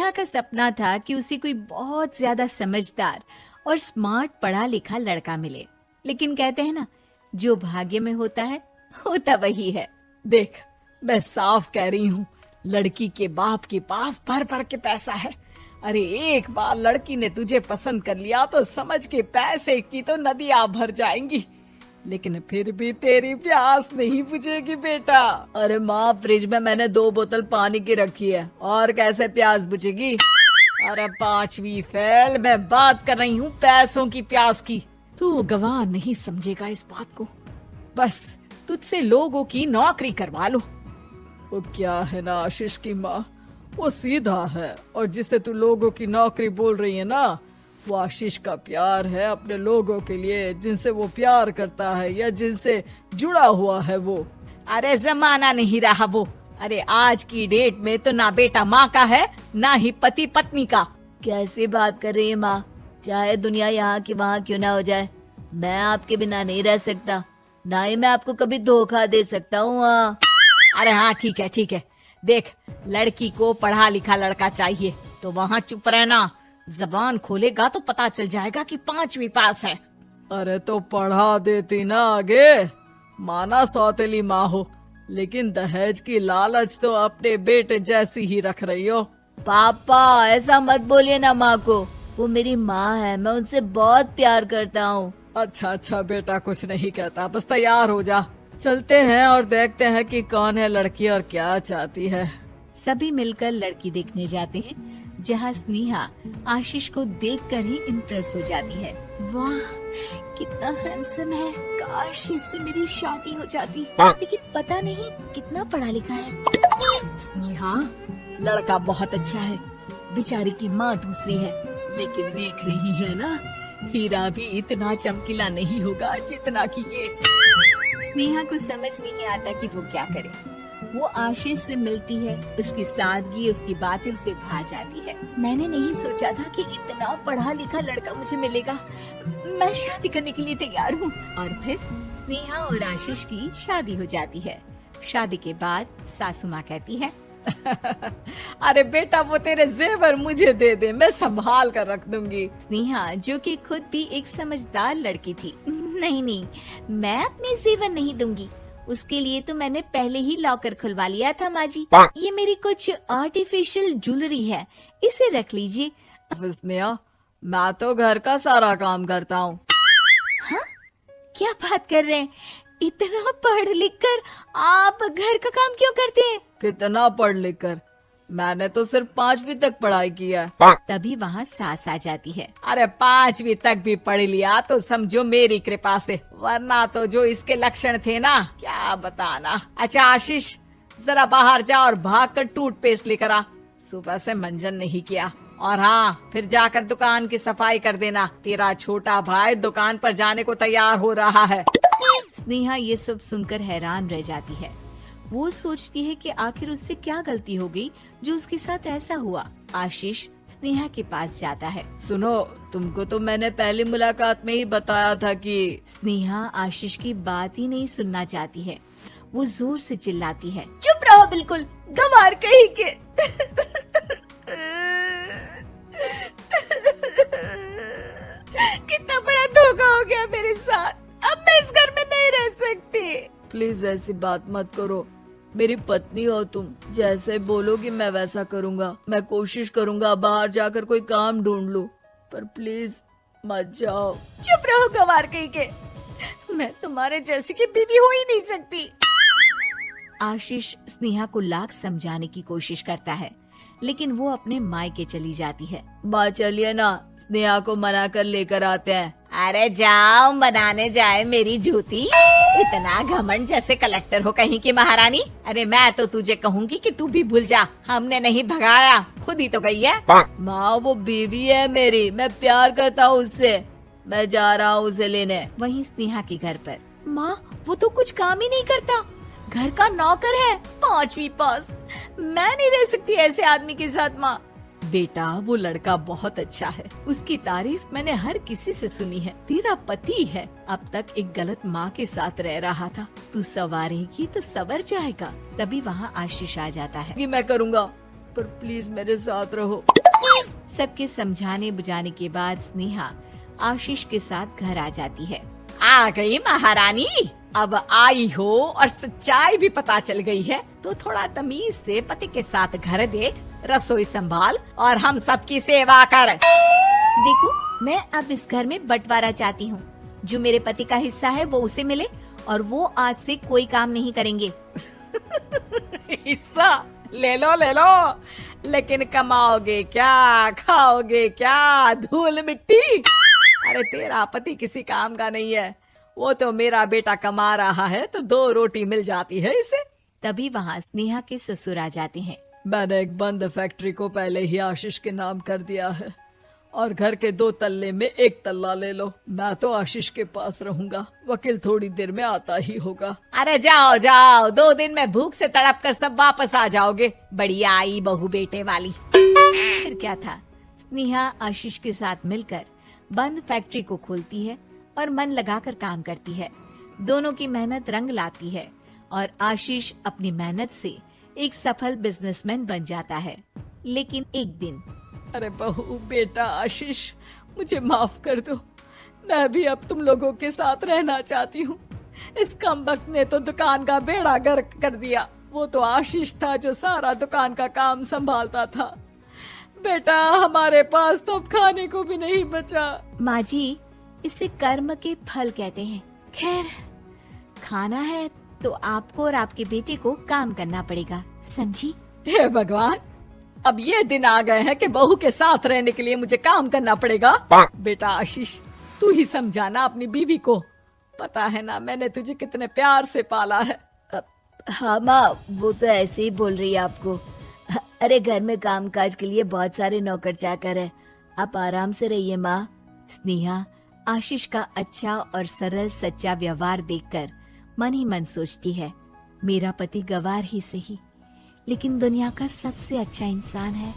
स्नेहा का सपना था कि उसे कोई बहुत ज्यादा समझदार और स्मार्ट पढ़ा लिखा लड़का मिले, लेकिन कहते हैं ना, जो भाग्य में होता है होता वही है। देख, मैं साफ कह रही हूँ, लड़की के बाप के पास भर भर के पैसा है। अरे एक बार लड़की ने तुझे पसंद कर लिया तो समझ के पैसे की तो नदियाँ भर जाएंगी, लेकिन फिर भी तेरी प्यास नहीं बुझेगी बेटा। अरे माँ, फ्रिज में मैंने 2 बोतल पानी की रखी है, और कैसे प्यास बुझेगी? अरे 5वीं फेल, मैं बात कर रही हूँ पैसों की प्यास की। तू गवाह नहीं समझेगा इस बात को, बस तुझसे लोगों की नौकरी करवा लो। वो क्या है ना आशीष की माँ, वो सीधा है, और जिसे तू लोगों की नौकरी बोल रही है ना, वो आशीष का प्यार है अपने लोगों के लिए, जिनसे वो प्यार करता है या जिनसे जुड़ा हुआ है वो। अरे जमाना नहीं रहा वो। अरे आज की डेट में तो ना बेटा माँ का है, ना ही पति पत्नी का। कैसी बात कर रही है माँ? चाहे दुनिया यहाँ की वहाँ क्यों ना हो जाए, मैं आपके बिना नहीं रह सकता, ना ही मैं आपको कभी धोखा दे सकता हूँ। अरे हाँ, ठीक है ठीक है। देख, लड़की को पढ़ा लिखा लड़का चाहिए तो वहाँ चुप रहना। जबान खोलेगा तो पता चल जाएगा कि 5वीं पास है। अरे तो पढ़ा देती ना आगे, माना सौतेली माँ हो, लेकिन दहेज की लालच तो अपने बेटे जैसी ही रख रही हो। पापा ऐसा मत बोलिए ना माँ को, वो मेरी माँ है, मैं उनसे बहुत प्यार करता हूँ। अच्छा अच्छा बेटा, कुछ नहीं कहता, बस तैयार हो जा, चलते हैं और देखते हैं कि कौन है लड़की और क्या चाहती है। सभी मिलकर लड़की देखने जाते हैं, जहाँ स्नेहा आशीष को देखकर ही इम्प्रेस हो जाती है। वाह, कितना हैंडसम है, काश इससे मेरी शादी हो जाती, लेकिन पता नहीं कितना पढ़ा लिखा है। स्नेहा, लड़का बहुत अच्छा है, बेचारी की माँ दूसरी है, लेकिन देख रही है ना, हीरा भी इतना चमकीला नहीं होगा जितना कि ये। स्नेहा को समझ नहीं आता कि वो क्या करे। वो आशीष से मिलती है, उसकी सादगी, उसकी बातें उसे भा जाती है। मैंने नहीं सोचा था कि इतना पढ़ा लिखा लड़का मुझे मिलेगा। मैं शादी करने के लिए तैयार हूँ। और फिर स्नेहा और आशीष की शादी हो जाती है। शादी के बाद सासू माँ कहती है, अरे बेटा, वो तेरे जेवर मुझे दे दे, मैं संभाल कर रख दूंगी। स्नेहा, जो कि खुद भी एक समझदार लड़की थी, नहीं नहीं, मैं अपने जेवर नहीं दूंगी, उसके लिए तो मैंने पहले ही लॉकर खुलवा लिया था माँ जी। ये मेरी कुछ आर्टिफिशियल ज्वेलरी है, इसे रख लीजिए। स्नेहा, मैं तो घर का सारा काम करता हूँ। हाँ? क्या बात कर रहे हैं? इतना पढ़ लिख कर आप घर का काम क्यों करते हैं? कितना पढ़ लिख कर? मैंने तो सिर्फ 5वीं तक पढ़ाई की है। तभी वहाँ सास आ जाती है। अरे 5वीं तक भी पढ़ लिया तो समझो मेरी कृपा से, वरना तो जो इसके लक्षण थे ना, क्या बताना। अच्छा आशीष, जरा बाहर जा और भाग कर टूथपेस्ट लेकर आ, सुबह से मंजन नहीं किया। और हाँ, फिर जाकर दुकान की सफाई कर देना, तेरा छोटा भाई दुकान पर जाने को तैयार हो रहा है। स्नेहा ये सब सुनकर हैरान रह जाती है। वो सोचती है कि आखिर उससे क्या गलती हो गई जो उसके साथ ऐसा हुआ। आशीष स्नेहा के पास जाता है। सुनो, तुमको तो मैंने पहली मुलाकात में ही बताया था कि। स्नेहा आशीष की बात ही नहीं सुनना चाहती है। वो जोर से चिल्लाती है, चुप रहो बिल्कुल, गंवार कहीं के। कितना बड़ा धोखा हो गया मेरे साथ, अब मैं इस घर में नहीं रह सकती। प्लीज ऐसी बात मत करो, मेरी पत्नी हो तुम, जैसे बोलोगी मैं वैसा करूँगा। मैं कोशिश करूँगा बाहर जाकर कोई काम ढूंढ लूँ, पर प्लीज मत जाओ। चुप रहो गंवार कहीं के, मैं तुम्हारे जैसी की बीवी हो ही नहीं सकती। आशीष स्नेहा को लाख समझाने की कोशिश करता है, लेकिन वो अपने मायके चली जाती है। माँ चलिए ना, स्नेहा को मना कर लेकर आते हैं। अरे जाओ, बनाने जाए मेरी जूती, इतना घमंड जैसे कलेक्टर हो कहीं की महारानी। अरे मैं तो तुझे कहूँगी कि तू भी भूल जा, हमने नहीं भगाया, खुद ही तो गई है। माँ वो बीवी है मेरी, मैं प्यार करता हूँ उससे, मैं जा रहा हूँ उसे लेने। वहीं स्नेहा के घर पर, माँ वो तो कुछ काम ही नहीं करता, घर का नौकर है, 5वीं पास, मैं नहीं रह सकती ऐसे आदमी के साथ। माँ बेटा, वो लड़का बहुत अच्छा है, उसकी तारीफ मैंने हर किसी से सुनी है। तेरा पति है, अब तक एक गलत माँ के साथ रह रहा था, तू संवारेगी तो संवर जाएगा। तभी वहाँ आशीष आ जाता है। ये मैं करूँगा, पर प्लीज मेरे साथ रहो। सबके समझाने बुझाने के बाद स्नेहा आशीष के साथ घर आ जाती है। आ गई महारानी, अब आई हो और सच्चाई भी पता चल गई है तो थोड़ा तमीज से पति के साथ घर देख, रसोई संभाल और हम सबकी सेवा कर। देखो, मैं अब इस घर में बंटवारा चाहती हूँ। जो मेरे पति का हिस्सा है वो उसे मिले और वो आज से कोई काम नहीं करेंगे। हिस्सा ले लो, लेकिन कमाओगे क्या, खाओगे क्या, धूल मिट्टी? अरे तेरा पति किसी काम का नहीं है, वो तो मेरा बेटा कमा रहा है तो 2 रोटी मिल जाती है इसे। तभी वहाँ स्नेहा के ससुर आ जाते हैं। मैंने एक बंद फैक्ट्री को पहले ही आशीष के नाम कर दिया है और घर के 2 तल्ले में 1 तल्ला ले लो। मैं तो आशीष के पास रहूंगा, वकील थोड़ी देर में आता ही होगा। अरे जाओ जाओ, 2 दिन में भूख से तड़प कर सब वापस आ जाओगे। बढ़िया आई बहू बेटे वाली। फिर क्या था, स्नेहा आशीष के साथ मिलकर बंद फैक्ट्री को खोलती है और मन लगाकर काम करती है। दोनों की मेहनत रंग लाती है और आशीष अपनी मेहनत से एक सफल बिजनेसमैन बन जाता है। लेकिन एक दिन, अरे बहू बेटा आशीष, मुझे माफ कर दो, मैं भी अब तुम लोगों के साथ रहना चाहती हूँ। इस कमबख्त ने तो दुकान का बेड़ा गर्क कर दिया। वो तो आशीष था जो सारा दुकान का काम संभालता था। बेटा, हमारे पास तो अब खाने को भी नहीं बचा। माँ जी, इसे कर्म के फल कहते हैं। खैर, खाना है तो आपको और आपके बेटे को काम करना पड़ेगा, समझी? हे भगवान, अब ये दिन आ गए हैं कि बहू के साथ रहने के लिए मुझे काम करना पड़ेगा। बेटा आशीष, तू ही समझाना अपनी बीवी को। पता है ना मैंने तुझे कितने प्यार से पाला है। हाँ माँ, वो तो ऐसे ही बोल रही है आपको। अरे घर में कामकाज के लिए बहुत सारे नौकर चाकर है, आप आराम से रहिए माँ। स्नेहा आशीष का अच्छा और सरल सच्चा व्यवहार देखकर मन ही मन सोचती है, मेरा पति गवार ही सही, लेकिन दुनिया का सबसे अच्छा इंसान है।